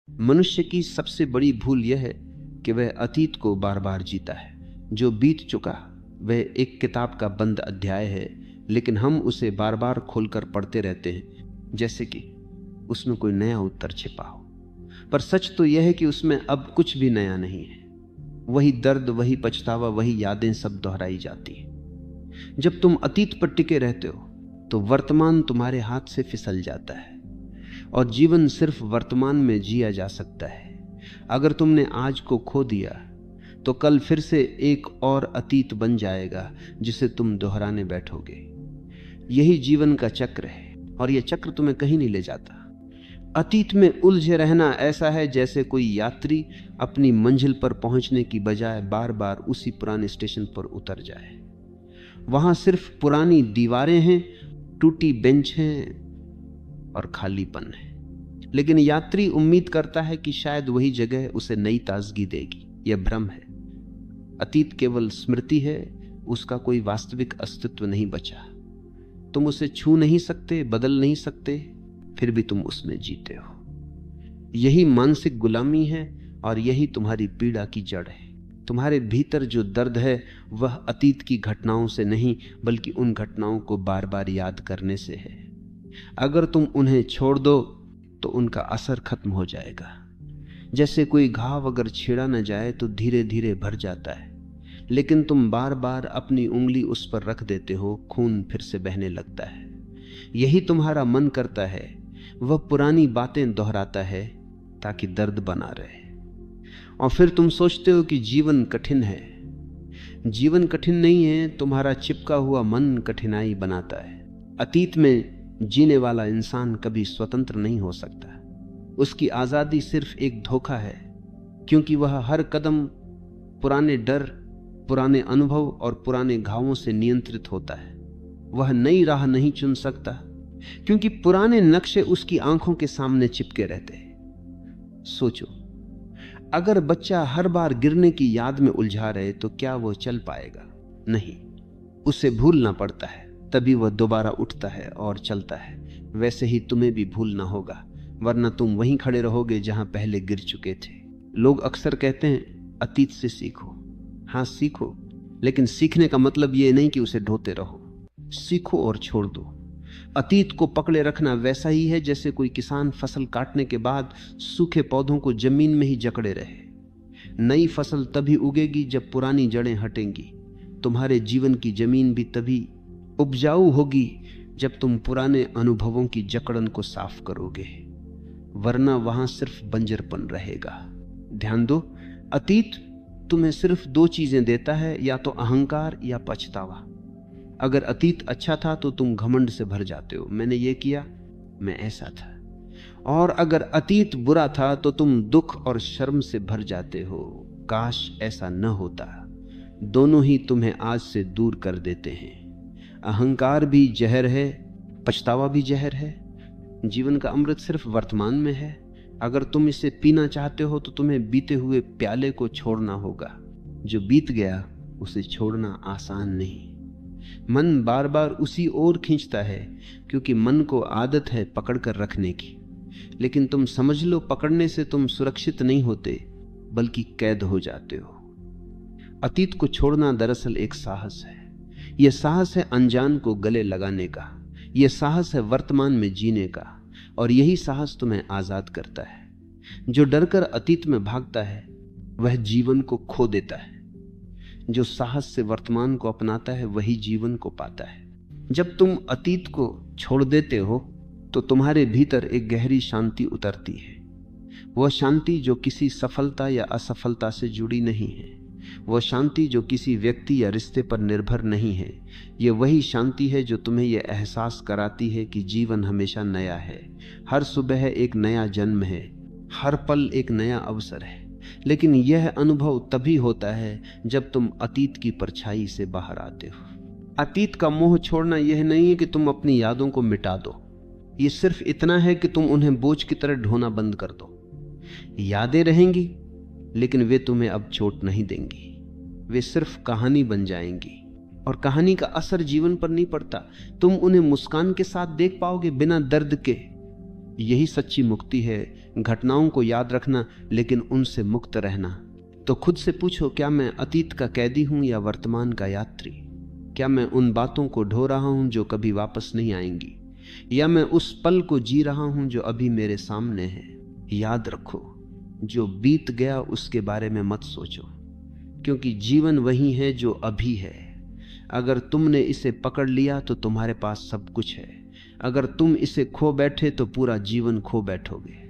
मनुष्य की सबसे बड़ी भूल यह है कि वह अतीत को बार बार जीता है। जो बीत चुका वह एक किताब का बंद अध्याय है, लेकिन हम उसे बार बार खोलकर पढ़ते रहते हैं जैसे कि उसमें कोई नया उत्तर छिपा हो। पर सच तो यह है कि उसमें अब कुछ भी नया नहीं है। वही दर्द, वही पछतावा, वही यादें सब दोहराई जाती हैं। जब तुम अतीत पर टिके रहते हो तो वर्तमान तुम्हारे हाथ से फिसल जाता है और जीवन सिर्फ वर्तमान में जिया जा सकता है। अगर तुमने आज को खो दिया तो कल फिर से एक और अतीत बन जाएगा जिसे तुम दोहराने बैठोगे। यही जीवन का चक्र है और यह चक्र तुम्हें कहीं नहीं ले जाता। अतीत में उलझे रहना ऐसा है जैसे कोई यात्री अपनी मंजिल पर पहुंचने की बजाय बार बार उसी पुराने स्टेशन पर उतर जाए। वहां सिर्फ पुरानी दीवारें हैं, टूटी बेंच हैं और खालीपन है। लेकिन यात्री उम्मीद करता है कि शायद वही जगह उसे नई ताजगी देगी। यह भ्रम है। अतीत केवल स्मृति है, उसका कोई वास्तविक अस्तित्व नहीं बचा। तुम उसे छू नहीं सकते, बदल नहीं सकते, फिर भी तुम उसमें जीते हो। यही मानसिक गुलामी है और यही तुम्हारी पीड़ा की जड़ है। तुम्हारे भीतर जो दर्द है वह अतीत की घटनाओं से नहीं, बल्कि उन घटनाओं को बार बार याद करने से है। अगर तुम उन्हें छोड़ दो तो उनका असर खत्म हो जाएगा। जैसे कोई घाव अगर छेड़ा न जाए तो धीरे धीरे भर जाता है, लेकिन तुम बार बार अपनी उंगली उस पर रख देते हो, खून फिर से बहने लगता है। यही तुम्हारा मन करता है, वह पुरानी बातें दोहराता है ताकि दर्द बना रहे। और फिर तुम सोचते हो कि जीवन कठिन है। जीवन कठिन नहीं है, तुम्हारा चिपका हुआ मन कठिनाई बनाता है। अतीत में जीने वाला इंसान कभी स्वतंत्र नहीं हो सकता। उसकी आजादी सिर्फ एक धोखा है, क्योंकि वह हर कदम पुराने डर, पुराने अनुभव और पुराने घावों से नियंत्रित होता है। वह नई राह नहीं चुन सकता, क्योंकि पुराने नक्शे उसकी आंखों के सामने चिपके रहते हैं। सोचो, अगर बच्चा हर बार गिरने की याद में उलझा रहे तो क्या वह चल पाएगा? नहीं, उसे भूलना पड़ता है, तभी वह दोबारा उठता है और चलता है। वैसे ही तुम्हें भी भूलना होगा, वरना तुम वहीं खड़े रहोगे जहां पहले गिर चुके थे। लोग अक्सर कहते हैं अतीत से सीखो। हाँ, सीखो, लेकिन सीखने का मतलब यह नहीं कि उसे ढोते रहो। सीखो और छोड़ दो। अतीत को पकड़े रखना वैसा ही है जैसे कोई किसान फसल काटने के बाद सूखे पौधों को जमीन में ही जकड़े रहे। नई फसल तभी उगेगी जब पुरानी जड़ें हटेंगी। तुम्हारे जीवन की जमीन भी तभी उपजाऊ होगी जब तुम पुराने अनुभवों की जकड़न को साफ करोगे, वरना वहां सिर्फ बंजरपन रहेगा। ध्यान दो, अतीत तुम्हें सिर्फ दो चीजें देता है, या तो अहंकार या पछतावा। अगर अतीत अच्छा था तो तुम घमंड से भर जाते हो, मैंने ये किया, मैं ऐसा था। और अगर अतीत बुरा था तो तुम दुख और शर्म से भर जाते हो, काश ऐसा न होता। दोनों ही तुम्हें आज से दूर कर देते हैं। अहंकार भी जहर है, पछतावा भी जहर है। जीवन का अमृत सिर्फ वर्तमान में है। अगर तुम इसे पीना चाहते हो तो तुम्हें बीते हुए प्याले को छोड़ना होगा। जो बीत गया उसे छोड़ना आसान नहीं। मन बार बार उसी ओर खींचता है, क्योंकि मन को आदत है पकड़ कर रखने की। लेकिन तुम समझ लो, पकड़ने से तुम सुरक्षित नहीं होते, बल्कि कैद हो जाते हो। अतीत को छोड़ना दरअसल एक साहस है। यह साहस है अनजान को गले लगाने का। यह साहस है वर्तमान में जीने का, और यही साहस तुम्हें आजाद करता है। जो डरकर अतीत में भागता है वह जीवन को खो देता है। जो साहस से वर्तमान को अपनाता है वही जीवन को पाता है। जब तुम अतीत को छोड़ देते हो तो तुम्हारे भीतर एक गहरी शांति उतरती है। वह शांति जो किसी सफलता या असफलता से जुड़ी नहीं है। वह शांति जो किसी व्यक्ति या रिश्ते पर निर्भर नहीं है। यह वही शांति है जो तुम्हें यह एहसास कराती है कि जीवन हमेशा नया है। हर सुबह एक नया जन्म है, हर पल एक नया अवसर है। लेकिन यह अनुभव तभी होता है जब तुम अतीत की परछाई से बाहर आते हो। अतीत का मोह छोड़ना यह नहीं है कि तुम अपनी यादों को मिटा दो। यह सिर्फ इतना है कि तुम उन्हें बोझ की तरह ढोना बंद कर दो। यादें रहेंगी, लेकिन वे तुम्हें अब चोट नहीं देंगी। वे सिर्फ कहानी बन जाएंगी, और कहानी का असर जीवन पर नहीं पड़ता। तुम उन्हें मुस्कान के साथ देख पाओगे, बिना दर्द के। यही सच्ची मुक्ति है घटनाओं को याद रखना लेकिन उनसे मुक्त रहना। तो खुद से पूछो, क्या मैं अतीत का कैदी हूं या वर्तमान का यात्री? क्या मैं उन बातों को ढो रहा हूं जो कभी वापस नहीं आएंगी, या मैं उस पल को जी रहा हूं जो अभी मेरे सामने है? याद रखो, जो बीत गया उसके बारे में मत सोचो, क्योंकि जीवन वही है जो अभी है। अगर तुमने इसे पकड़ लिया तो तुम्हारे पास सब कुछ है, अगर तुम इसे खो बैठे तो पूरा जीवन खो बैठोगे।